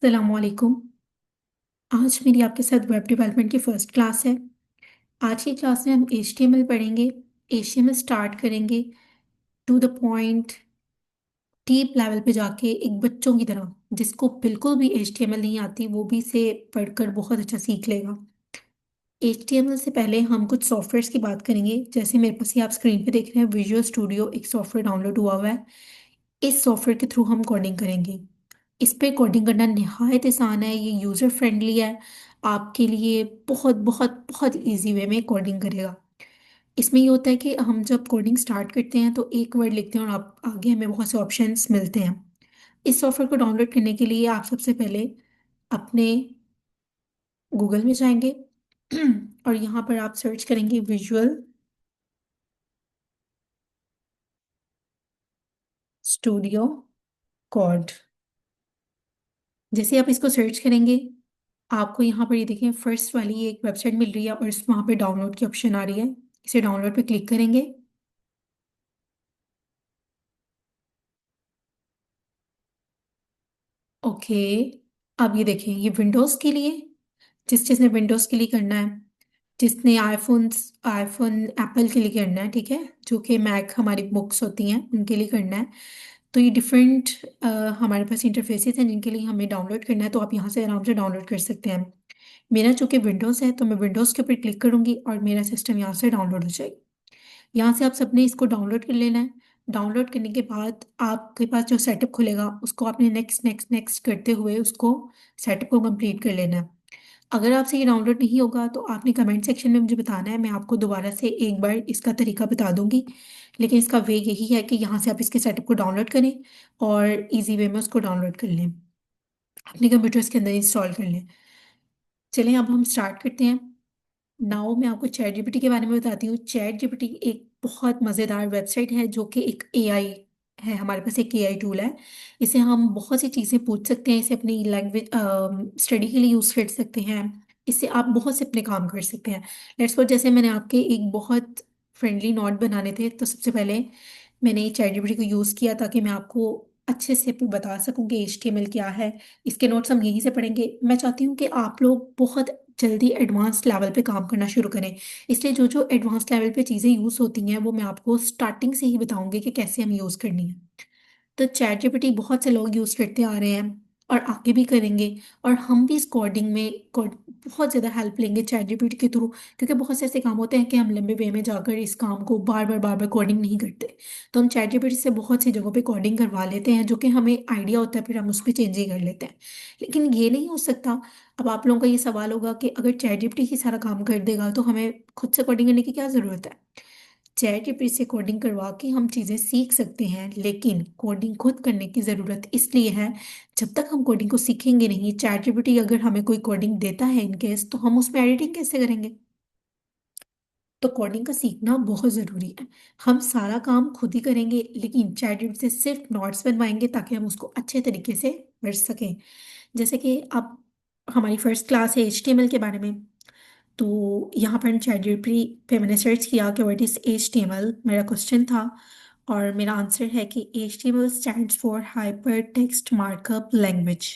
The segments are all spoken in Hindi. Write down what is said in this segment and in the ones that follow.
अस्सलामुअलैकुम। आज मेरी आपके साथ वेब डेवलपमेंट की फर्स्ट क्लास है। आज की क्लास में हम HTML पढ़ेंगे। HTML स्टार्ट करेंगे to the point, deep level पे जाके एक बच्चों की तरह जिसको बिल्कुल भी HTML नहीं आती वो भी इसे पढ़कर बहुत अच्छा सीख लेगा। HTML से पहले हम कुछ सॉफ्टवेयर्स की बात करेंगे। जैसे मेरे पास ये आप स्क्रीन पे देख रहे हैं, विजुअल स्टूडियो एक सॉफ्टवेयर डाउनलोड हुआ हुआ है। इस सॉफ्टवेयर के थ्रू हम कोडिंग करेंगे। इस पे कोडिंग करना निहायत आसान है, ये यूज़र फ्रेंडली है। आपके लिए बहुत बहुत बहुत इजी वे में कोडिंग करेगा। इसमें ये होता है कि हम जब कोडिंग स्टार्ट करते हैं तो एक वर्ड लिखते हैं और आप आगे हमें बहुत से ऑप्शंस मिलते हैं। इस सॉफ्टवेयर को डाउनलोड करने के लिए आप सबसे पहले अपने गूगल में जाएंगे और यहाँ पर आप सर्च करेंगे विजुअल स्टूडियो कोड। जैसे आप इसको सर्च करेंगे आपको यहाँ पर ये देखें फर्स्ट वाली एक वेबसाइट मिल रही है और इस वहाँ पे डाउनलोड की ऑप्शन आ रही है। इसे डाउनलोड पे क्लिक करेंगे। ओके, अब ये देखें ये विंडोज़ के लिए, जिसने विंडोज़ के लिए करना है, जिसने आईफोन एप्पल के लिए करना है, ठीक है, जो कि मैक हमारी बुक्स होती हैं उनके लिए करना है। तो ये डिफरेंट हमारे पास इंटरफेसेस हैं जिनके लिए हमें डाउनलोड करना है, तो आप यहाँ से आराम से डाउनलोड कर सकते हैं। मेरा चूंकि विंडोज़ है तो मैं विंडोज़ के ऊपर क्लिक करूंगी और मेरा सिस्टम यहाँ से डाउनलोड हो जाएगा। यहाँ से आप सबने इसको डाउनलोड कर लेना है। डाउनलोड करने के बाद आपके पास जो सेटअप खुलेगा उसको आपने नेक्स्ट नेक्स्ट नेक्स्ट करते हुए उसको सेटअप को कंप्लीट कर लेना है। अगर आपसे ये डाउनलोड नहीं होगा तो आपने कमेंट सेक्शन में मुझे बताना है, मैं आपको दोबारा से एक बार इसका तरीका बता दूंगी। लेकिन इसका वे यही है कि यहाँ से आप इसके सेटअप को डाउनलोड करें और इजी वे में उसको डाउनलोड कर लें, अपने कंप्यूटर्स के अंदर इंस्टॉल कर लें। चलें अब हम स्टार्ट करते हैं। नाउ मैं आपको चैट जीपीटी के बारे में बताती हूँ। चैट जीपीटी एक बहुत मज़ेदार वेबसाइट है जो कि एक एआई है। हमारे पास एक एआई टूल है। इसे हम बहुत सी चीज़ें पूछ सकते हैं, इसे अपनी लैंग्वेज स्टडी के लिए यूज़ कर सकते हैं। इससे आप बहुत से अपने काम कर सकते हैं। लेट्स सपोज जैसे मैंने आपके एक बहुत फ्रेंडली नोट बनाने थे, तो सबसे पहले मैंने चैट जीपीटी को यूज़ किया ताकि मैं आपको अच्छे से बता सकूं कि HTML क्या है। इसके नोट्स हम यहीं से पढ़ेंगे। मैं चाहती हूँ कि आप लोग बहुत जल्दी एडवांस लेवल पे काम करना शुरू करें। इसलिए जो जो एडवांस लेवल पे चीज़ें यूज़ होती हैं वो मैं आपको स्टार्टिंग से ही बताऊंगी कि कैसे हम यूज़ करनी है। तो चैट जीपीटी बहुत से लोग यूज़ करते आ रहे हैं और आगे भी करेंगे। और हम भी इस कोडिंग में बहुत ज़्यादा हेल्प लेंगे चैट जीपीटी के थ्रू, क्योंकि बहुत से ऐसे काम होते हैं कि हम लंबे वे में जाकर इस काम को बार बार कोडिंग नहीं करते। तो हम चैट जीपीटी से बहुत सी जगहों पे कोडिंग करवा लेते हैं जो कि हमें आइडिया होता है, फिर हम उस पर चेंज ही कर लेते हैं। लेकिन ये नहीं हो सकता। अब आप लोगों का ये सवाल होगा कि अगर चैट जीपीटी ही सारा काम कर देगा तो हमें खुद से कोडिंग करने की क्या ज़रूरत है। चैट जीपीटी से कोडिंग करवा के हम चीज़ें सीख सकते हैं, लेकिन कोडिंग खुद करने की ज़रूरत इसलिए है, जब तक हम कोडिंग को सीखेंगे नहीं, चैट जीपीटी अगर हमें कोई कोडिंग देता है इनकेस, तो हम उसमें एडिटिंग कैसे करेंगे। तो कोडिंग का सीखना बहुत ज़रूरी है। हम सारा काम खुद ही करेंगे लेकिन चैट जीपीटी से सिर्फ नोट्स बनवाएंगे ताकि हम उसको अच्छे तरीके से पढ़ सकें। जैसे कि अब हमारी फर्स्ट क्लास है HTML के बारे में। तो यहाँ पर चैट जीपीटी पे मैंने सर्च किया कि व्हाट इज HTML, मेरा क्वेश्चन था। और मेरा आंसर है कि HTML stands for hyper text markup language.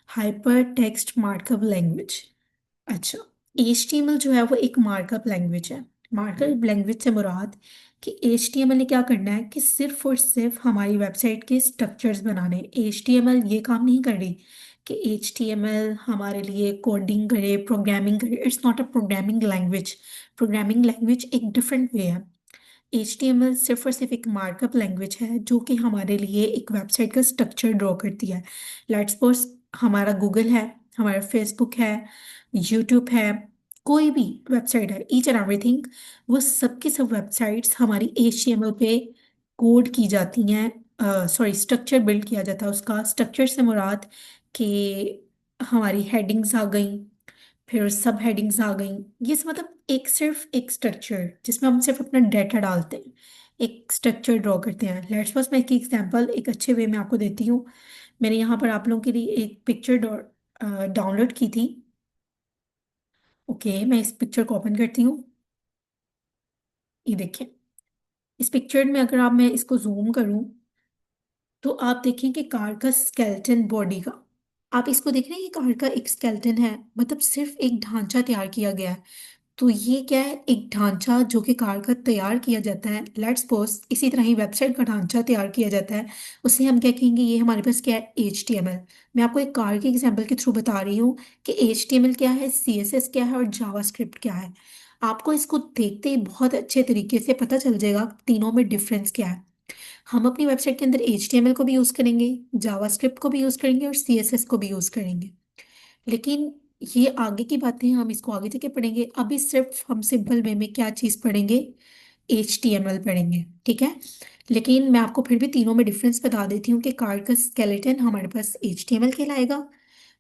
Hyper text markup language. अच्छा, HTML जो है वो एक मार्कअप लैंग्वेज है। मार्कअप लैंग्वेज से मुराद कि HTML ने क्या करना है कि सिर्फ और सिर्फ हमारी वेबसाइट के स्ट्रक्चर्स बनाने। HTML ये काम नहीं कर रही कि HTML हमारे लिए कोडिंग करे, प्रोग्रामिंग करे। It's not a programming language. Programming language एक डिफरेंट वे है। HTML सिर्फ और सिर्फ एक मार्कअप लैंग्वेज है जो कि हमारे लिए एक वेबसाइट का स्ट्रक्चर ड्रॉ करती है। लेट्स सपोज हमारा गूगल है, हमारा फेसबुक है, यूट्यूब है, कोई भी वेबसाइट है, ईच एंड एवरीथिंग, वो सब की सब वेबसाइट्स हमारी HTML पे कोड की जाती हैं। सॉरी, स्ट्रक्चर बिल्ड किया जाता है। उसका स्ट्रक्चर से मुराद कि हमारी हेडिंग्स आ गई, फिर सब हेडिंग्स आ गई। ये सब मतलब एक सिर्फ एक स्ट्रक्चर जिसमें हम सिर्फ अपना डाटा डालते हैं, एक स्ट्रक्चर ड्रॉ करते हैं। लेट्स सपोज मैं एक एग्जांपल एक अच्छे वे में आपको देती हूँ। मैंने यहाँ पर आप लोगों के लिए एक पिक्चर डाउनलोड की थी। ओके, मैं इस पिक्चर को ओपन करती हूँ। ये देखिए, इस पिक्चर में अगर आप मैं इसको जूम करूँ तो आप देखें कि कार का स्केलेटन बॉडी का, आप इसको देख रहे हैं, ये कार का एक स्केलेटन है, मतलब सिर्फ एक ढांचा तैयार किया गया है। तो ये क्या है, एक ढांचा जो कि कार का तैयार किया जाता है। लेट्स सपोज इसी तरह ही वेबसाइट का ढांचा तैयार किया जाता है, उसे हम क्या कहेंगे, ये हमारे पास क्या है, HTML। मैं आपको एक कार के एग्जांपल के थ्रू बता रही हूँ कि HTML क्या है, CSS क्या है और जावास्क्रिप्ट क्या है। आपको इसको देखते ही बहुत अच्छे तरीके से पता चल जाएगा तीनों में डिफरेंस क्या है। हम अपनी वेबसाइट के अंदर HTML को भी यूज़ करेंगे, जावास्क्रिप्ट को भी यूज़ करेंगे और CSS को भी यूज़ करेंगे। लेकिन ये आगे की बातें हम इसको आगे जाके पढ़ेंगे, अभी सिर्फ हम सिंपल वे में क्या चीज़ पढ़ेंगे, HTML पढ़ेंगे, ठीक है। लेकिन मैं आपको फिर भी तीनों में डिफरेंस बता देती हूँ कि कार का स्केलेटन हमारे पास HTML कहलाएगा।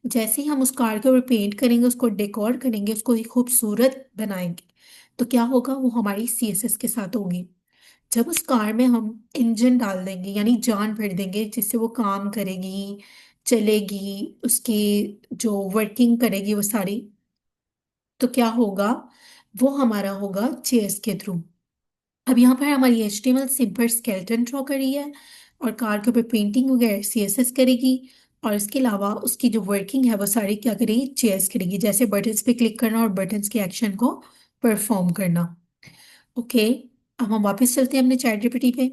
जैसे ही हम उस कार के ऊपर पेंट करेंगे, उसको डेकोर करेंगे, उसको एक खूबसूरत बनाएंगे, तो क्या होगा, वो हमारी CSS के साथ होगी। जब उस कार में हम इंजन डाल देंगे यानी जान भर देंगे जिससे वो काम करेगी, चलेगी, उसकी जो वर्किंग करेगी वो सारी, तो क्या होगा, वो हमारा होगा JS के थ्रू। अब यहाँ पर हमारी HTML सिंपल स्केलेटन ड्रॉ करी है और कार के ऊपर पेंटिंग वगैरह CSS करेगी। और इसके अलावा उसकी जो वर्किंग है वो सारी क्या करेगी, JS करेगी, जैसे बटन्स पे क्लिक करना और बटन्स के एक्शन को परफॉर्म करना। ओके, अब हम वापस चलते हैं अपने चैट जीपीटी पे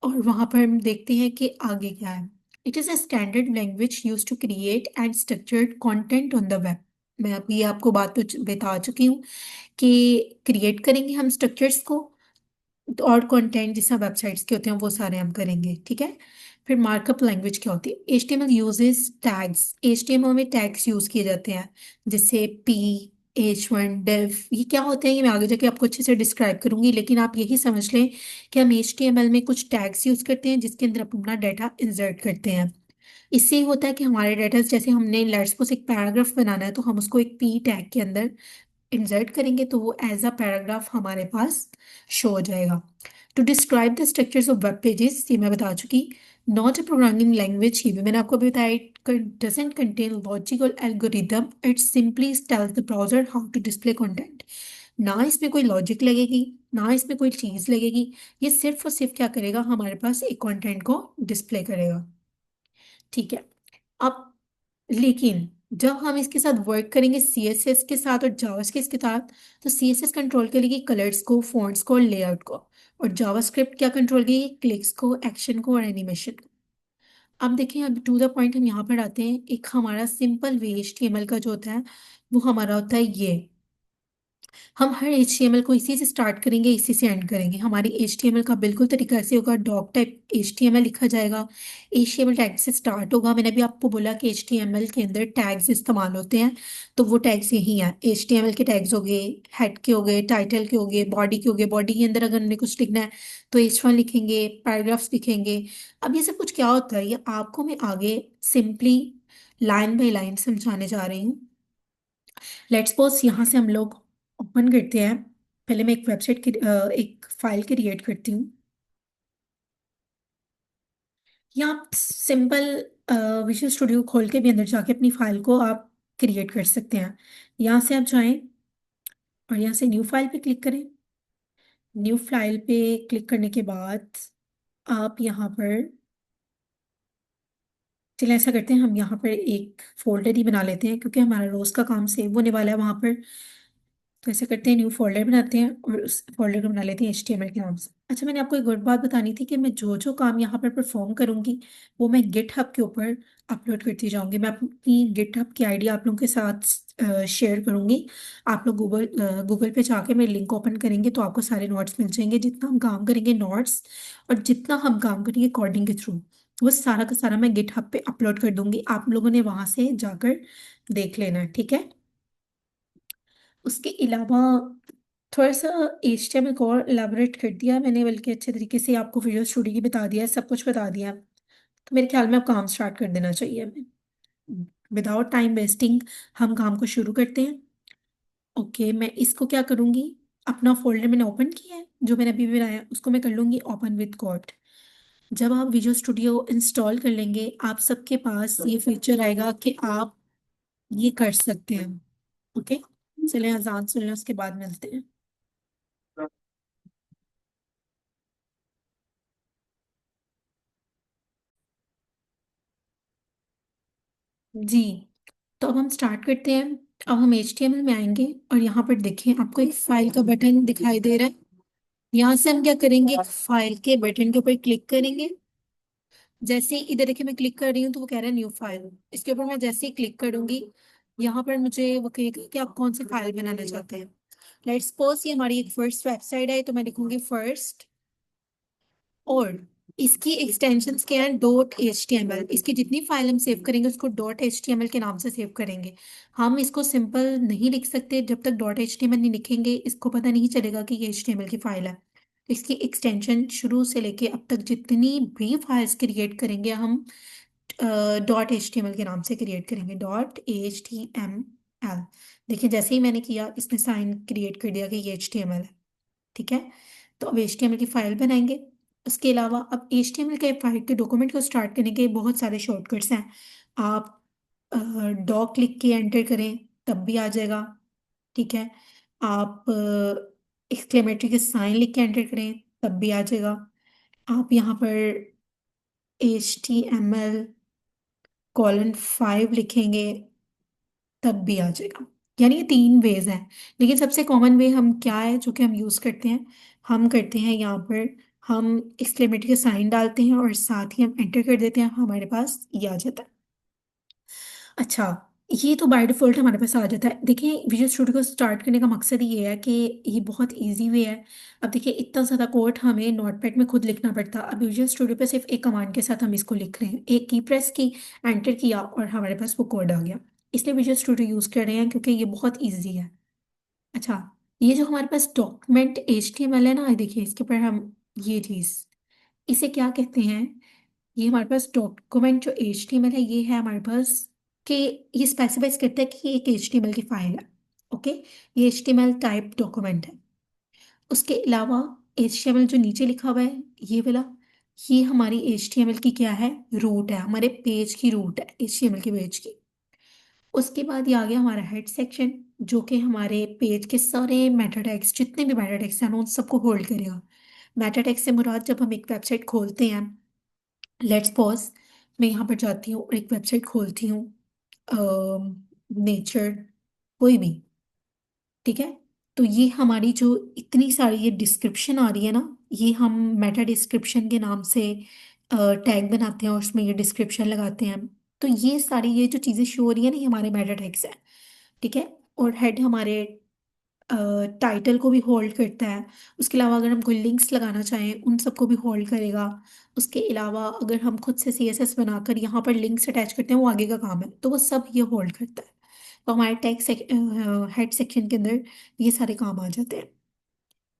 और वहां पर हम देखते हैं कि आगे क्या है। It is a standard language use to create and structured content on the web. मैं अभी आपको बात तो बता चुकी हूँ कि क्रिएट करेंगे हम स्ट्रक्चर्स को, और कंटेंट जिस वेबसाइट्स के होते हैं वो सारे हम करेंगे, ठीक है। फिर मार्कअप लैंग्वेज क्या होती है, HTML यूजेस टैग्स। HTML में टैग्स यूज किए जाते हैं, जैसे H1 div। ये क्या होते हैं ये मैं आगे जाके आपको अच्छे से डिस्क्राइब करूंगी, लेकिन आप यही समझ लें कि हम HTML में कुछ टैग्स यूज करते हैं जिसके अंदर अपना डाटा इंसर्ट करते हैं। इससे ये होता है कि हमारे डाटा, जैसे हमने लेट्स सपोज एक पैराग्राफ बनाना है तो हम उसको एक P टैग के अंदर इंसर्ट करेंगे तो वो एज अ पैराग्राफ हमारे पास शो हो जाएगा। To describe the structures of web pages, ये मैं बता चुकी। नॉट अ प्रोग्रामिंग लैंग्वेज, ये भी मैंने आपको अभी बताया। It doesn't contain logical algorithm, it simply tells the browser how to display content. ना इसमें कोई लॉजिक लगेगी, ना इसमें कोई चीज लगेगी, ये सिर्फ और सिर्फ क्या करेगा, हमारे पास एक कंटेंट को डिस्प्ले करेगा, ठीक है। अब लेकिन जब हम इसके साथ वर्क करेंगे CSS के साथ और जावास्क्रिप्ट के साथ, तो CSS कंट्रोल करेगी कलर्स को, फॉन्ट्स को और लेआउट को, और जावास्क्रिप्ट क्या कंट्रोल करेगी, क्लिक्स को, एक्शन को और एनिमेशन को। अब देखिए, अब टू द पॉइंट हम यहाँ पर आते हैं। एक हमारा सिंपल वे HTML का जो होता है वो हमारा होता है ये। हम हर HTML को इसी से स्टार्ट करेंगे, इसी से एंड करेंगे। हमारी HTML का बिल्कुल तरीका ऐसे होगा, डॉक टाइप HTML लिखा जाएगा, HTML टैग से स्टार्ट होगा। मैंने भी आपको बोला कि HTML के अंदर टैग्स इस्तेमाल होते हैं, तो वो टैग्स यही हैं। HTML के टैग्स हो गए, हेड के हो गए, टाइटल के हो गए, बॉडी के हो गए। बॉडी के अंदर अगर हमने कुछ लिखना है तो H1 लिखेंगे, पैराग्राफ्स लिखेंगे। अब ये सब कुछ क्या होता है, ये आपको मैं आगे सिंपली लाइन बाय लाइन समझाने जा रही हूँ। लेट्स सपोज यहाँ से हम लोग ओपन करते हैं। पहले मैं एक वेबसाइट की एक फाइल क्रिएट करती हूँ। या आप सिंपल विजुअल स्टूडियो खोल के भी अंदर जाके अपनी फाइल को आप क्रिएट कर सकते हैं। यहाँ से आप जाएं और यहाँ से न्यू फाइल पे क्लिक करें। न्यू फाइल पे क्लिक करने के बाद आप यहाँ पर, चलिए ऐसा करते हैं, हम यहाँ पर एक फोल्डर ही बना लेते हैं क्योंकि हमारा रोज का काम सेव होने वाला है वहाँ पर। तो ऐसा करते हैं, न्यू फोल्डर बनाते हैं और उस फोल्डर को बना लेते हैं HTML के नाम से। अच्छा, मैंने आपको एक और बात बतानी थी कि मैं जो जो काम यहाँ पर परफॉर्म करूंगी वो मैं गिटहब के ऊपर अपलोड करती जाऊंगी। मैं अपनी गिटहब की आईडी आप लोगों के साथ शेयर करूंगी। आप लोग गूगल पे जाके मेरे लिंक ओपन करेंगे तो आपको सारे नोट्स मिल जाएंगे, जितना हम काम करेंगे नोट्स, और जितना हम काम करेंगे कोडिंग के थ्रू, वो सारा का सारा मैं गिटहब पे अपलोड कर दूंगी। आप लोगों ने वहां से जाकर देख लेना है, ठीक है। उसके अलावा थोड़ा सा HTML को और एलाबोरेट कर दिया मैंने, बल्कि अच्छे तरीके से आपको विजुअल स्टूडियो की बता दिया है, सब कुछ बता दिया। तो मेरे ख्याल में अब काम स्टार्ट कर देना चाहिए हमें, विदाउट टाइम वेस्टिंग। हम काम को शुरू करते हैं। ओके, मैं इसको क्या करूँगी, अपना फोल्डर मैंने ओपन किया है जो मैंने अभी बनाया, उसको मैं कर लूँगी ओपन विद कोड। जब आप विजुअल स्टूडियो इंस्टॉल कर लेंगे, आप सबके पास ये फीचर आएगा कि आप ये कर सकते हैं। ओके, चलिए अजान सुन लें, उसके बाद मिलते हैं। जी। तो अब हम स्टार्ट करते हैं। अब हम HTML में आएंगे और यहाँ पर देखिए आपको एक फाइल का बटन दिखाई दे रहा है। यहाँ से हम क्या करेंगे, फाइल के बटन के ऊपर क्लिक करेंगे। जैसे ही इधर देखिए मैं क्लिक कर रही हूँ तो वो कह रहा है न्यू फाइल। इसके ऊपर मैं जैसे ही क्लिक करूंगी, यहाँ पर मुझे वो कहेगा कि आप कौन सी फाइल बनाना चाहते हैं। लेट्स सपोज ये हमारी एक फर्स्ट वेबसाइट है, तो मैं लिखूंगी फर्स्ट। और इसकी एक्सटेंशंस क्या है, .html। इसकी जितनी फाइल हम सेव करेंगे उसको .html के नाम से सेव करेंगे। हम इसको सिंपल नहीं लिख सकते, जब तक .html नहीं लिखेंगे इसको पता नहीं चलेगा कि ये HTML की फाइल है। इसकी एक्सटेंशन शुरू से लेके अब तक जितनी भी फाइल्स क्रिएट करेंगे हम .html के नाम से क्रिएट करेंगे। .html। देखिए जैसे ही मैंने किया इसने साइन क्रिएट कर दिया कि ये HTML है। ठीक है। तो अब HTML की फाइल बनाएंगे। उसके अलावा अब HTML के फाइल के डॉक्यूमेंट को स्टार्ट करने के बहुत सारे शॉर्टकट्स हैं। आप डॉक लिख के एंटर करें तब भी आ जाएगा। ठीक है। आप एक्सक्लेमेटरी के साइन लिख के एंटर करें तब भी आ जाएगा। आप यहाँ पर HTML:5 लिखेंगे तब भी आ जाएगा। यानी ये 3 वेज हैं। लेकिन सबसे कॉमन वे हम क्या है जो कि हम यूज करते हैं, हम करते हैं यहाँ पर हम एक्सक्लेमेटरी का साइन डालते हैं और साथ ही हम एंटर कर देते हैं, हमारे पास ये आ जाता है। अच्छा, ये तो बाय डिफॉल्ट हमारे पास आ जाता है। देखिए विजुअल स्टूडियो को स्टार्ट करने का मकसद ये है कि ये बहुत इजी वे है। अब देखिए इतना ज़्यादा कोड हमें नोटपैड में खुद लिखना पड़ता। अब विजुअल स्टूडियो पे सिर्फ एक कमांड के साथ हम इसको लिख रहे हैं, एक की प्रेस की, एंटर किया और हमारे पास वो कोड आ गया। इसलिए विजुअल स्टूडियो यूज़ कर रहे हैं क्योंकि ये बहुत ईजी है। अच्छा, ये जो हमारे पास डॉक्यूमेंट HTML है ना, देखिए इसके ऊपर हम ये चीज़, इसे क्या कहते हैं, ये हमारे पास डॉक्यूमेंट जो HTML है ये है हमारे पास कि ये स्पेसिफाइज करता है कि ये एक HTML की फाइल है। ओके। ये HTML टाइप डॉक्यूमेंट है। उसके अलावा HTML जो नीचे लिखा हुआ है ये वाला, ये हमारी HTML की क्या है, रूट है, हमारे पेज की रूट है HTML के पेज की। उसके बाद ये आ गया हमारा हेड सेक्शन, जो कि हमारे पेज के सारे मेटा टैग्स, जितने भी मेटा टैग्स हैं ना, उन सबको होल्ड करेगा। मेटा टैग से मुराद जब हम एक वेबसाइट खोलते हैं, लेट्स पॉज, मैं यहाँ पर जाती हूँ और एक वेबसाइट खोलती हूँ, नेचर, कोई भी। ठीक है। तो ये हमारी जो इतनी सारी ये डिस्क्रिप्शन आ रही है ना, ये हम मेटा डिस्क्रिप्शन के नाम से टैग बनाते हैं और उसमें ये डिस्क्रिप्शन लगाते हैं। तो ये सारी ये जो चीज़ें शो हो रही है ना, ये हमारे मेटा टैग्स हैं। ठीक है। और हेड हमारे टाइटल को भी होल्ड करता है। उसके अलावा अगर हम कोई लिंक्स लगाना चाहें उन सबको भी होल्ड करेगा। उसके अलावा अगर हम खुद से CSS बनाकर यहाँ पर लिंक्स अटैच करते हैं वो आगे का काम है, तो वो सब ये होल्ड करता है। तो हमारे हेड सेक्शन के अंदर ये सारे काम आ जाते हैं।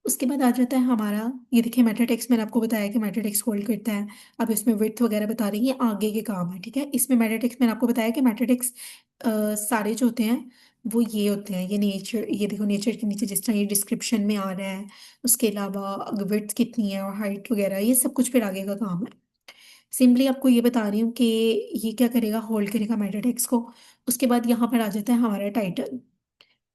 उसके बाद आ जाता है हमारा, ये देखिए मेटा टेक्स्ट, मैंने आपको बताया कि मेटा टेक्स्ट होल्ड करता है। अब इसमें विड्थ वगैरह बता रही है, ये आगे के काम है। ठीक है। इसमें मेटा टेक्स्ट मैंने आपको बताया कि मेटा टेक्स्ट सारे जो होते हैं वो ये होते हैं, ये नेचर, ये देखो नेचर के नीचे जिस तरह ये डिस्क्रिप्शन में आ रहा है। उसके अलावा विड्थ कितनी है और हाइट वगैरह ये सब कुछ फिर आगे का काम है। सिंपली आपको ये बता रही हूँ कि ये क्या करेगा, होल्ड करेगा मेटा टेक्स्ट को। उसके बाद यहाँ पर आ जाता है हमारा टाइटल।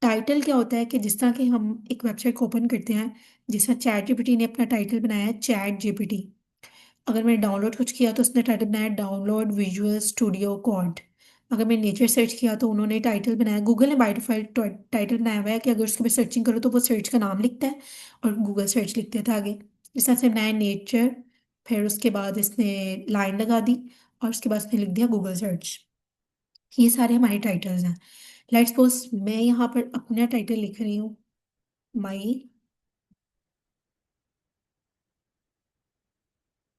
टाइटल क्या होता है कि जिस तरह के हम एक वेबसाइट को ओपन करते हैं, जिस तरह ChatGPT ने अपना टाइटल बनाया है ChatGPT। अगर मैंने डाउनलोड कुछ किया तो उसने टाइटल बनाया डाउनलोड विजुअल स्टूडियो कोड। अगर मैंने नेचर सर्च किया तो उन्होंने टाइटल बनाया, गूगल ने बाय डिफॉल्ट टाइटल बनाया हुआ है कि अगर उसके बाद सर्चिंग करो तो वो सर्च का नाम लिखता है और गूगल सर्च लिख देता है आगे। जिस तरह से बनाया नेचर, फिर उसके बाद इसने लाइन लगा दी और उसके बाद इसने लिख दिया गूगल सर्च। ये सारे हमारे टाइटल्स हैं। लेट्स सपोज मैं यहाँ पर अपना टाइटल लिख रही हूँ, माई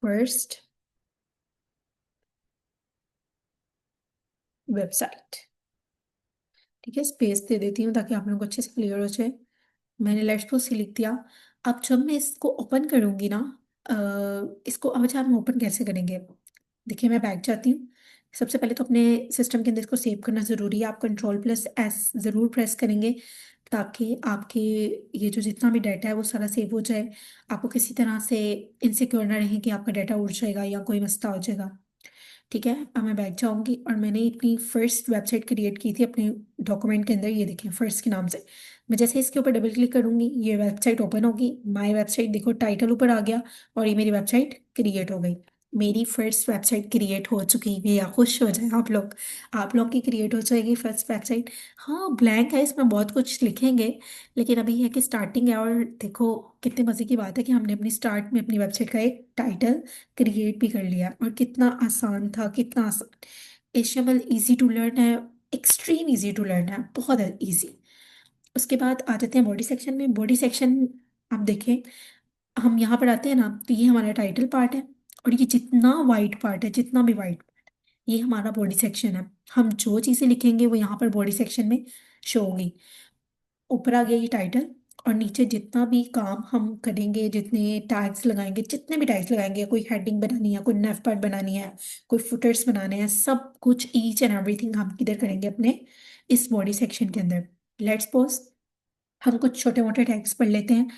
फर्स्ट वेबसाइट। ठीक है, स्पेस दे देती हूँ ताकि आप लोगों को अच्छे से क्लियर हो जाए। मैंने लेट्स सपोज से लिख दिया। अब जब मैं इसको ओपन करूंगी ना, इसको अब अच्छा हम ओपन कैसे करेंगे, देखिए मैं बैक जाती हूँ। सबसे पहले तो अपने सिस्टम के अंदर इसको सेव करना ज़रूरी है। आप Ctrl+S ज़रूर प्रेस करेंगे ताकि आपके ये जो जितना भी डाटा है वो सारा सेव हो जाए। आपको किसी तरह से इनसिक्योर ना रहे कि आपका डाटा उड़ जाएगा या कोई मसला हो जाएगा। ठीक है। अब मैं बैठ जाऊंगी और मैंने अपनी फर्स्ट वेबसाइट क्रिएट की थी अपने डॉक्यूमेंट के अंदर, ये देखिए फर्स्ट के नाम से। मैं जैसे इसके ऊपर डबल क्लिक करूंगी ये वेबसाइट ओपन होगी, माय वेबसाइट देखो टाइटल ऊपर आ गया और ये मेरी वेबसाइट क्रिएट हो गई। मेरी फर्स्ट वेबसाइट क्रिएट हो चुकी है, या खुश हो जाए आप लोग की क्रिएट हो जाएगी फर्स्ट वेबसाइट। हाँ, ब्लैंक है, इसमें बहुत कुछ लिखेंगे, लेकिन अभी है कि स्टार्टिंग है। और देखो कितने मजे की बात है कि हमने अपनी स्टार्ट में अपनी वेबसाइट का एक टाइटल क्रिएट भी कर लिया, और कितना आसान था, कितना आसान। HTML इजी टू लर्न है, एक्सट्रीम इजी टू लर्न है, बहुत इजी। उसके बाद आ जाते हैं बॉडी सेक्शन में। बॉडी सेक्शन आप देखें, हम यहाँ पर आते हैं ना, तो ये हमारा टाइटल पार्ट है, और ये जितना वाइट पार्ट है, जितना भी वाइट, ये हमारा बॉडी सेक्शन है। हम जो चीज़ें लिखेंगे वो यहाँ पर बॉडी सेक्शन में शो होगी। ऊपर आ गया ये टाइटल, और नीचे जितना भी काम हम करेंगे, जितने टैग्स लगाएंगे, जितने भी टैग्स लगाएंगे, कोई हेडिंग बनानी है, कोई नेफ पार्ट बनानी है, कोई फुटर्स बनाने हैं, सब कुछ ईच एंड एवरीथिंग हम किधर करेंगे, अपने इस बॉडी सेक्शन के अंदर। लेट्स सपोज हम कुछ छोटे मोटे टैग्स पढ़ लेते हैं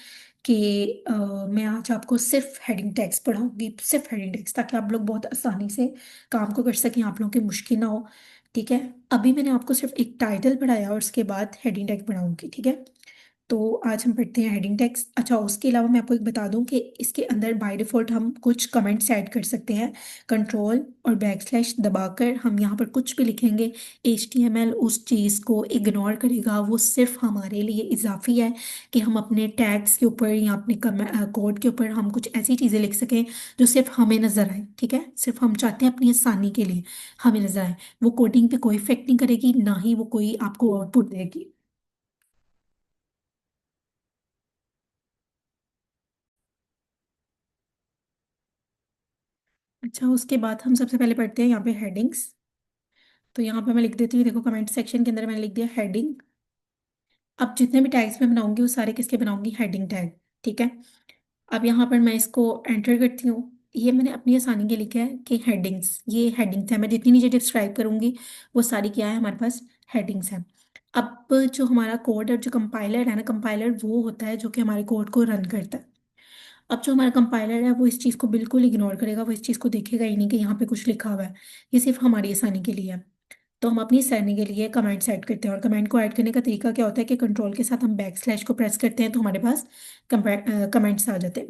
कि मैं आज आपको सिर्फ हेडिंग टैग्स पढ़ाऊंगी, सिर्फ हेडिंग टैग्स, ताकि आप लोग बहुत आसानी से काम को कर सकें, आप लोगों की मुश्किल ना हो। ठीक है, अभी मैंने आपको सिर्फ एक टाइटल पढ़ाया और उसके बाद हेडिंग टैग पढ़ाऊंगी, ठीक है। तो आज हम पढ़ते हैं हेडिंग टैग्स। अच्छा, उसके अलावा मैं आपको एक बता दूं कि इसके अंदर बाय डिफॉल्ट हम कुछ कमेंट्स ऐड कर सकते हैं। कंट्रोल और बैकस्लैश दबाकर हम यहाँ पर कुछ भी लिखेंगे, HTML उस चीज़ को इग्नोर करेगा। वो सिर्फ हमारे लिए इजाफी है कि हम अपने टैग्स के ऊपर या अपने कोड के ऊपर हम कुछ ऐसी चीज़ें लिख सकें जो सिर्फ हमें नजर आए। ठीक है, सिर्फ हम चाहते हैं अपनी आसानी के लिए हमें नजर आए। वो कोडिंग पे कोई इफेक्ट नहीं करेगी, ना ही वो कोई आपको आउटपुट देगी। अच्छा, उसके बाद हम सबसे पहले पढ़ते हैं यहाँ पे हेडिंग्स। तो यहाँ पे मैं लिख देती हूँ, देखो कमेंट सेक्शन के अंदर मैंने लिख दिया हेडिंग। अब जितने भी टैग्स मैं बनाऊंगी वो सारे किसके बनाऊंगी, हेडिंग टैग। ठीक है, अब यहाँ पर मैं इसको एंटर करती हूँ। ये मैंने अपनी आसानी के लिखा है कि हेडिंग्स, ये हेडिंग्स है। मैं जितनी नीचे डिस्क्राइब करूंगी वो सारी क्या है हमारे पास, हेडिंग्स है। अब जो हमारा कोड और जो कंपाइलर है ना, कंपाइलर वो होता है जो कि हमारे कोड को रन करता है। अब जो हमारा कंपाइलर है वो इस चीज़ को बिल्कुल इग्नोर करेगा, वो इस चीज़ को देखेगा ही नहीं कि यहाँ पे कुछ लिखा हुआ है। ये सिर्फ हमारी आसानी के लिए है। तो हम अपनी आसानी के लिए कमेंट्स ऐड करते हैं, और कमेंट को ऐड करने का तरीका क्या होता है कि कंट्रोल के साथ हम बैक स्लैश को प्रेस करते हैं, तो हमारे पास कमेंट्स आ जाते हैं।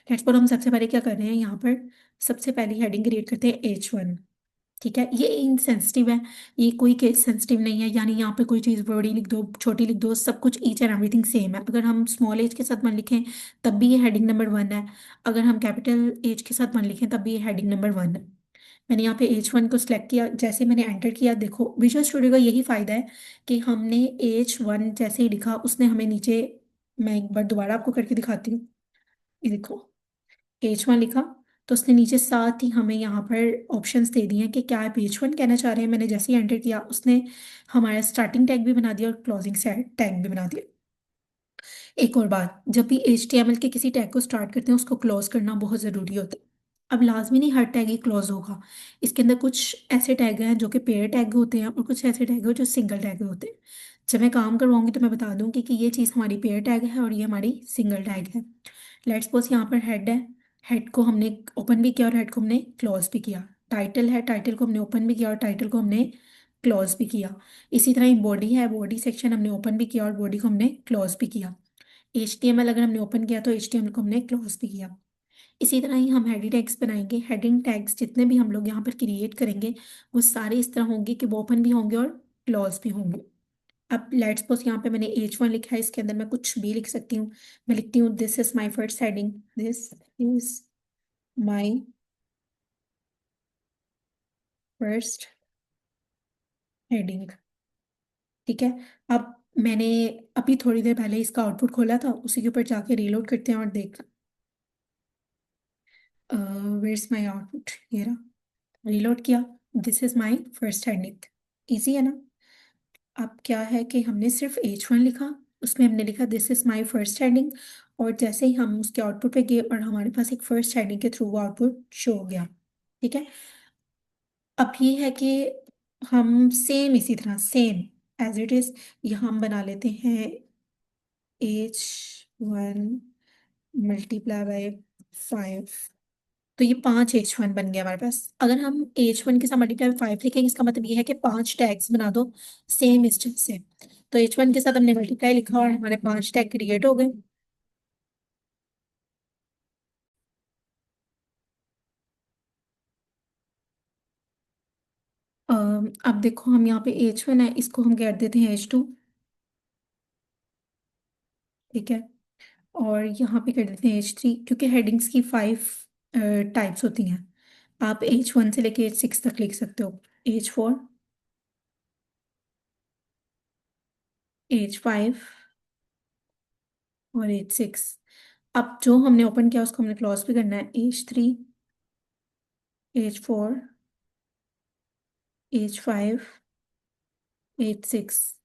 लेट्स पर हम सबसे पहले क्या कर रहे हैं यहाँ पर, सबसे पहली हेडिंग क्रिएट करते हैं H1। ठीक है, ये इनसेंसिटिव है, ये कोई केस सेंसिटिव नहीं है, यानी यहाँ पे कोई चीज़ बड़ी लिख दो, छोटी लिख दो, सब कुछ ईच एंड एवरीथिंग सेम है। अगर हम स्मॉल एज के साथ वन लिखें तब भी ये हेडिंग नंबर 1 है, अगर हम कैपिटल एज के साथ वन लिखें तब भी ये हेडिंग नंबर 1 है। मैंने यहाँ पे H1 को सिलेक्ट किया, जैसे मैंने एंटर किया, देखो विजुअल स्टूडियो का यही फायदा है कि हमने H1 जैसे ही लिखा उसने हमें नीचे, मैं एक बार दोबारा आपको करके दिखाती हूँ। ये देखो, H1 लिखा तो उसने नीचे साथ ही हमें यहाँ पर ऑप्शंस दे दिए हैं कि क्या आप H1 कहना चाह रहे हैं। मैंने जैसे ही एंटर किया उसने हमारा स्टार्टिंग टैग भी बना दिया और क्लोजिंग टैग भी बना दिया। एक और बात, जब भी HTML के किसी टैग को स्टार्ट करते हैं उसको क्लोज करना बहुत ज़रूरी होता है। अब लाजमी नहीं हर टैग ही क्लोज होगा, इसके अंदर कुछ ऐसे टैग हैं जो कि पेयर टैग होते हैं, और कुछ ऐसे टैग हैं जो सिंगल टैग होते हैं। जब मैं काम करवाऊंगी तो मैं बता दूंगी कि ये चीज़ हमारी पेयर टैग है और ये हमारी सिंगल टैग है। लेट्स सपोज यहाँ पर हेड है, हेड को हमने ओपन भी किया और हेड को हमने क्लोज भी किया। टाइटल है, टाइटल को हमने ओपन भी किया और टाइटल को हमने क्लोज भी किया। इसी तरह बॉडी है, बॉडी सेक्शन हमने ओपन भी किया और बॉडी को हमने क्लोज भी किया। HTML अगर हमने ओपन किया तो HTML को हमने क्लोज भी किया। इसी तरह ही हम हेडिंग टैग्स बनाएंगे। हेडिंग टैग्स जितने भी हम लोग यहाँ पर क्रिएट करेंगे वो सारे इस तरह होंगे कि वो ओपन भी होंगे और क्लोज भी होंगे। अब लेट्स सपोज यहाँ पे मैंने H1 लिखा है, इसके अंदर मैं कुछ भी लिख सकती हूँ। मैं लिखती हूँ this is my first heading, this is my first heading. ठीक है, अब मैंने अभी थोड़ी देर पहले इसका आउटपुट खोला था, उसी के ऊपर जाके रीलोड करते हैं और देख, वेयर्स माई आउटपुट, ये रहा। रीलोड किया, this is my first heading. Easy है ना। अब क्या है कि हमने सिर्फ H1 लिखा, उसमें हमने लिखा this is my first heading, और जैसे ही हम उसके आउटपुट पे गए और हमारे पास एक फर्स्ट हेडिंग के थ्रू वो आउटपुट शो हो गया। ठीक है, अब ये है कि हम सेम इसी तरह सेम एज इट इज यहाँ हम बना लेते हैं H1 मल्टीप्लाई बाय 5। तो ये 5 H1 बन गया हमारे पास। अगर हम H1 के साथ मल्टीप्लाई 5 लिखेंगे इसका मतलब ये है कि 5 टैग्स बना दो सेम इस चीज से। तो H1 के साथ हमने मल्टीप्लाई लिखा और हमारे 5 टैग क्रिएट हो गए। अब देखो हम यहाँ पे H1 है, इसको हम कर देते हैं H2। ठीक है। और यहाँ पे कर देते हैं H3, क्योंकि हेडिंग्स की 5 टाइप्स होती हैं। आप H1 से लेके H6 तक लिख सकते हो। H4, H5 और H6। अब जो हमने ओपन किया उसको हमने क्लोज भी करना है। H3, H4, H5, H6।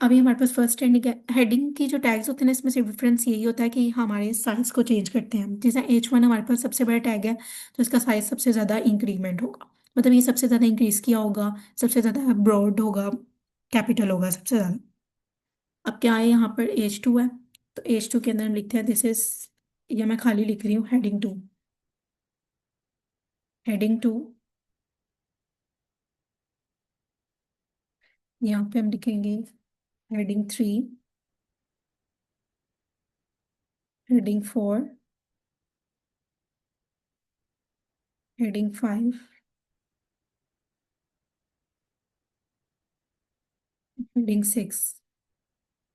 अभी हमारे पास फर्स्ट हेडिंग है। हेडिंग की जो टैग्स होते हैं ना, इसमें सिर्फ डिफरेंस यही होता है कि हमारे साइज को चेंज करते हैं हम। जैसे H1 हमारे पास सबसे बड़ा टैग है, तो इसका साइज सबसे ज़्यादा इंक्रीमेंट होगा, मतलब ये सबसे ज़्यादा इंक्रीज किया होगा, सबसे ज़्यादा ब्रॉड होगा, कैपिटल होगा सबसे ज़्यादा। अब क्या है, यहाँ पर H2 है, तो H2 के अंदर हम लिखते हैं दिस इज, या मैं खाली लिख रही हूँ हेडिंग 2। हेडिंग 2, यहाँ पे हम लिखेंगे heading 3, heading 4, heading 5, heading 6।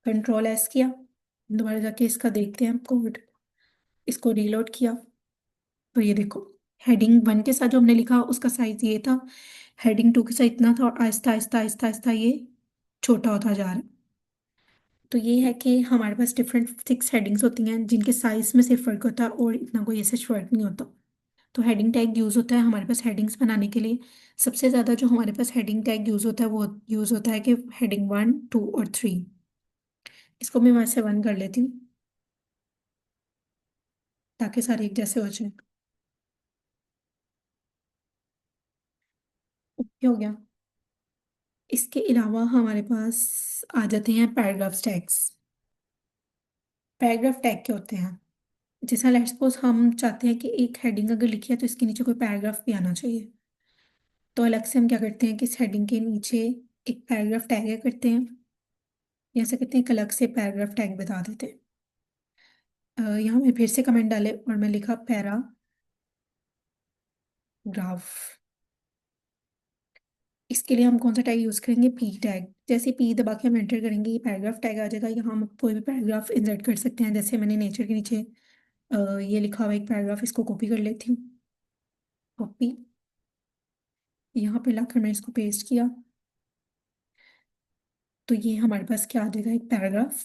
Control S किया, दोबारा जाके इसका देखते हैं हम कोड। इसको रीलोड किया, तो ये देखो हेडिंग 1 के साथ जो हमने लिखा उसका साइज ये था, हेडिंग 2 के साथ इतना था, और आहिस्ता आहिस्ता आहिस्ता आहिस्ता ये छोटा होता जा रहा है। तो ये है कि हमारे पास डिफरेंट 6 हेडिंग्स होती हैं जिनके साइज में सिर्फ फर्क होता है, और इतना कोई ऐसे फर्क नहीं होता। तो हेडिंग टैग यूज़ होता है हमारे पास हेडिंग्स बनाने के लिए। सबसे ज़्यादा जो हमारे पास हेडिंग टैग यूज़ होता है वो यूज़ होता है कि हेडिंग 1, 2 और 3। इसको मैं वैसे 1 कर लेती हूँ ताकि सारे एक जैसे हो जाए। ओके हो गया। इसके अलावा हमारे पास आ जाते हैं पैराग्राफ टैग्स। पैराग्राफ टैग क्या होते हैं, जैसा लेट्स सपोज हम चाहते हैं कि एक हेडिंग अगर लिखी है तो इसके नीचे कोई पैराग्राफ भी आना चाहिए। तो अलग से हम क्या करते हैं कि इस हेडिंग के नीचे एक पैराग्राफ टैग ऐड करते हैं, या ऐसा करते हैं एक अलग से पैराग्राफ टैग बता देते हैं। यहाँ मैं फिर से कमेंट डाले और मैं लिखा पैराग्राफ। इसके लिए हम कौन सा टैग यूज करेंगे, पी टैग। जैसे पी दबा के हम एंटर करेंगे ये पैराग्राफ टैग आ जाएगा। यहाँ हम कोई भी पैराग्राफ इंसर्ट कर सकते हैं, जैसे मैंने नेचर के नीचे ये लिखा हुआ एक पैराग्राफ, इसको कॉपी कर लेती हूँ। कॉपी, यहाँ पे लाकर मैंने इसको पेस्ट किया, तो ये हमारे पास क्या आ जाएगा, एक पैराग्राफ।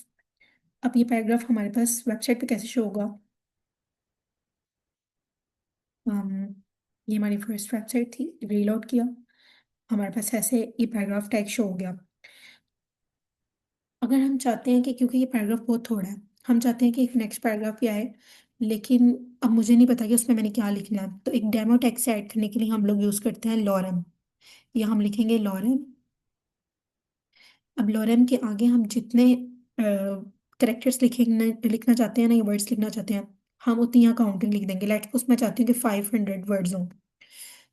अब ये पैराग्राफ हमारे पास वेबसाइट पे कैसे शो होगा। अम, ये हमारी फर्स्ट वेबसाइट थी, रीलोड किया, हमारे पास ऐसे ये पैराग्राफ टैग शो हो गया। अगर हम चाहते हैं कि, क्योंकि ये पैराग्राफ बहुत थोड़ा है, हम चाहते हैं कि एक नेक्स्ट पैराग्राफ भी आए, लेकिन अब मुझे नहीं पता कि उसमें मैंने क्या लिखना है, तो एक डेमो टेक्स्ट ऐड करने के लिए हम लोग यूज़ करते हैं लॉरम। या हम लिखेंगे लॉरम। अब लॉरम के आगे हम जितने करेक्टर्स लिखना चाहते हैं ना, ये वर्ड्स लिखना चाहते हैं, हम उतनी यहाँ काउंटिंग लिख देंगे। लेट उसमें चाहती हूँ कि 500 वर्ड्स हों,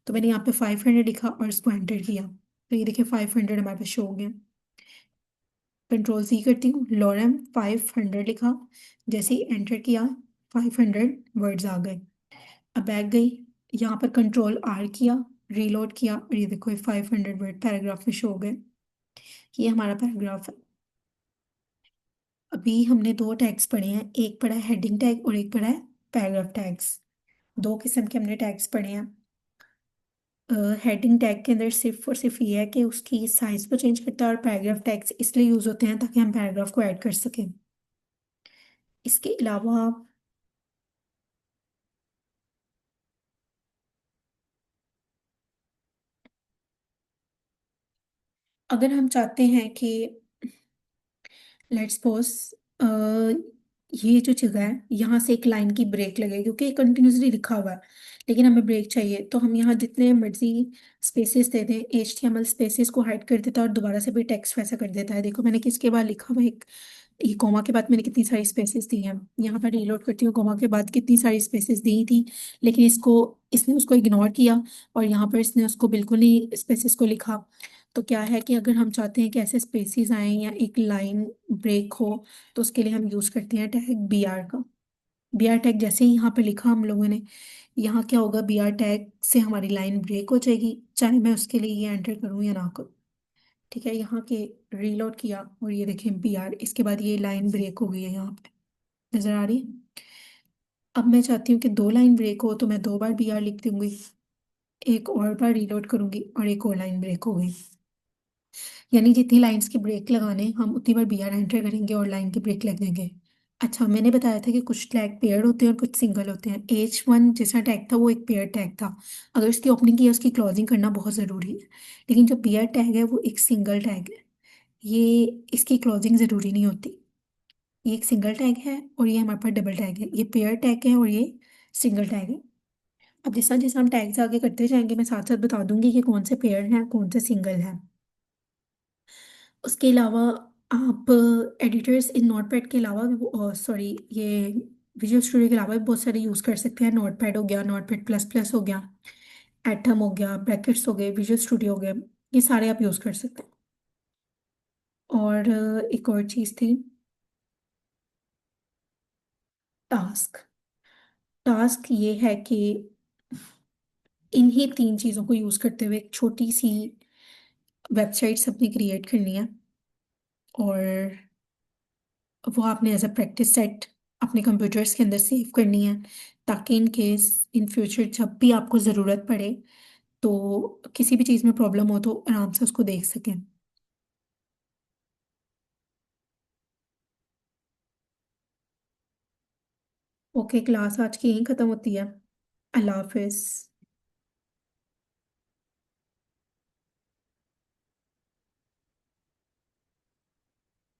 तो मैंने यहाँ पे 500 लिखा और इसको एंटर किया, तो ये देखिए 500 हमारे पास शो हो गया। कंट्रोल C करती हूँ, लॉरम 500 लिखा, जैसे ही एंटर किया 500 वर्ड्स आ गए। अब बैक गई, यहाँ पर कंट्रोल R किया, रीलोड किया, और ये देखो ये 500 वर्ड पैराग्राफ में शो हो गए। ये हमारा पैराग्राफ है। अभी हमने दो टैग्स पढ़े हैं, एक पढ़ा है हेडिंग टैग और एक पढ़ा है पैराग्राफ टैग्स। दो किस्म के हमने टैग्स पढ़े हैं। हेडिंग टैग के अंदर सिर्फ और सिर्फ ये है कि उसकी साइज को चेंज करता है, और पैराग्राफ टैग्स इसलिए यूज होते हैं ताकि हम पैराग्राफ को ऐड कर सकें। इसके अलावा अगर हम चाहते हैं कि लेट्स सपोज ये जो जगह है यहाँ से एक लाइन की ब्रेक लगे, क्योंकि कंटिन्यूसली लिखा हुआ है लेकिन हमें ब्रेक चाहिए, तो हम यहाँ जितने मर्जी स्पेसेस दे दें, HTML स्पेसेस को हाइड कर देता है और दोबारा से भी टेक्स्ट वैसा कर देता है। देखो मैंने किसके बाद लिखा हुआ है, एक ये कॉमा के बाद मैंने कितनी सारी स्पेसेस दी हैं। यहाँ पर रीलोड करती हूँ, कॉमा के बाद कितनी सारी स्पेसेस दी थी, लेकिन इसको इसने उसको इग्नोर किया, और यहाँ पर इसने उसको बिल्कुल ही स्पेसेस को लिखा। तो क्या है कि अगर हम चाहते हैं कि ऐसे स्पेसेस आए या एक लाइन ब्रेक हो, तो उसके लिए हम यूज करते हैं टैग BR का। बी आर टैग जैसे ही यहाँ पे लिखा हम लोगों ने, यहाँ क्या होगा, बी आर टैग से हमारी लाइन ब्रेक हो जाएगी, चाहे मैं उसके लिए ये एंटर करूँ या ना करूँ। ठीक है, यहाँ के रीलोड किया और ये देखें बी आर, इसके बाद ये लाइन ब्रेक हो गई है यहाँ पे, नजर आ रही है। अब मैं चाहती हूँ कि दो लाइन ब्रेक हो, तो मैं दो बार बी आर लिख दूंगी, एक और बार रीलोड करूंगी और एक और लाइन ब्रेक हो गई। यानी जितनी लाइंस के ब्रेक लगाने हम उतनी बार बी आर एंटर करेंगे और लाइन के ब्रेक लग जाएंगे। अच्छा, मैंने बताया था कि कुछ टैग पेयर्ड होते हैं और कुछ सिंगल होते हैं। एच वन जैसा टैग था वो एक पेयर टैग था, अगर उसकी ओपनिंग की है उसकी क्लोजिंग करना बहुत ज़रूरी है। लेकिन जो बी आर टैग है वो एक सिंगल टैग है, ये इसकी क्लोजिंग ज़रूरी नहीं होती। ये एक सिंगल टैग है और ये हमारे पास डबल टैग है, ये पेयर टैग है और ये सिंगल टैग है। अब जैसा जैसा हम टैग्स आगे करते जाएंगे मैं साथ साथ बता दूंगी कि कौन से पेयर हैं कौन से सिंगल हैं। उसके अलावा आप एडिटर्स इन नोटपैड के अलावा भी, सॉरी, ये विजुअल स्टूडियो के अलावा भी बहुत सारे यूज़ कर सकते हैं। नोटपैड हो गया, नोटपैड प्लस प्लस हो गया, एटम हो गया, ब्रैकेट्स हो गए, विजुअल स्टूडियो हो गया, ये सारे आप यूज़ कर सकते हैं। और एक और चीज़ थी, टास्क। टास्क ये है कि इन्हीं तीन चीज़ों को यूज़ करते हुए एक छोटी सी वेबसाइट्स अपनी क्रिएट करनी है, और वो आपने एज अ प्रैक्टिस सेट अपने कंप्यूटर्स के अंदर सेव करनी है, ताकि इन केस इन फ्यूचर जब भी आपको ज़रूरत पड़े तो किसी भी चीज़ में प्रॉब्लम हो तो आराम से उसको देख सकें। ओके, क्लास आज की यहीं ख़त्म होती है। अल्लाह हाफिज़।